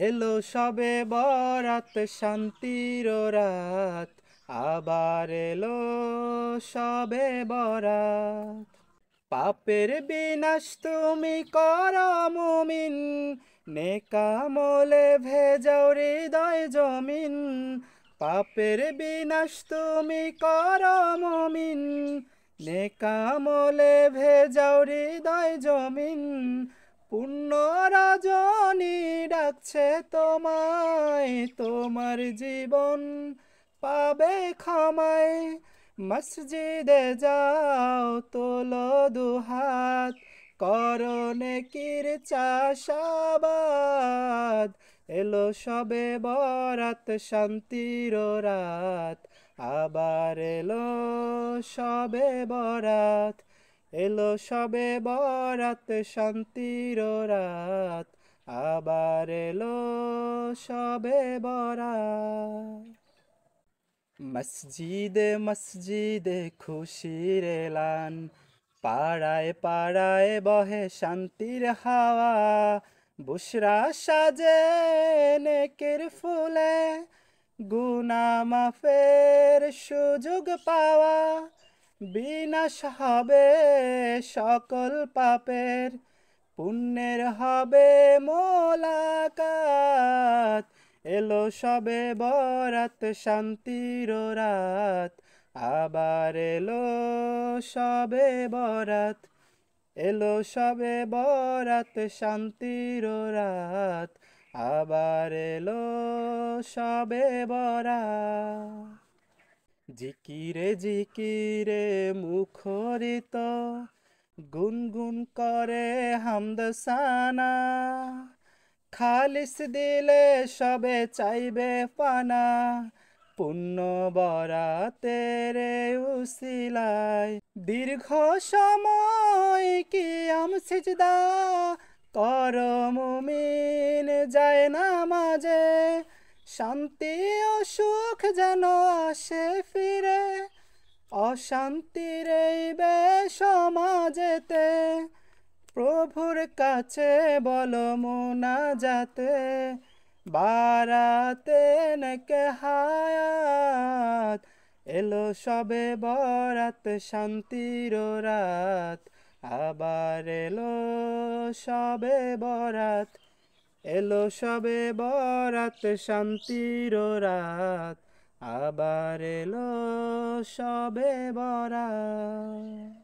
এলো সবে বরাত শান্তির রাত, আবার এলো সবে বরাত। পাপের বিনাশ তুমি করো মুমিন, নেকামলে ভেজাও হৃদয় জমিন। পাপের বিনাশ তুমি করো মুমিন, নেকামলে ভেজাও হৃদয় জমিন। পুণ্য রজনী ডাকছে তোমায়, তোমার জীবন পাবে ক্ষমায়। মসজিদে যাও তোলো দুহাত, করো নেকির চাষাবাদ। এলো সবে বরাত শান্তির রাত, আবার এলো সবে বরাত। এলো সবে বরাত শান্তির রাত, আবার এলো সবে বরাত। মসজিদে মসজিদে খুশির এলান, পাড়ায় পাড়ায় বহে শান্তির হাওয়া। বুশরা সাজে নেকের ফুলে, গুনাহ মাফের সুযোগ পাওয়া। বিনাশ হবে সকল পাপের, পুণ্যের হবে মোলাকাত। এলো সবে বরাত শান্তির রাত, আবার এলো সবে বরাত। এলো সবে বরাত শান্তির রাত, আবার এলো সবে বরাত। জিকিরে জিকিরে মুখরিত, গুনগুন করে হামদ সানা। খালিস দিলে সবে চাইবে পানা, পুণ্য বরাতের উসিলায়। দীর্ঘ সময় কিয়াম সিজদা কর মুমিন যায় নামাজে। শান্তি ও সুখ যেন আসে ফিরে, অশান্তির এই বেসমাজেতে। প্রভুর কাছে বলো মুনাজাতে, বারাতে নেকে হায়াত। এলো সবে বরাত শান্তির রাত, আবার এলো সবে বরাত। এলো সবে বরাত শান্তির রাত, আবার এলো সবে বরাত।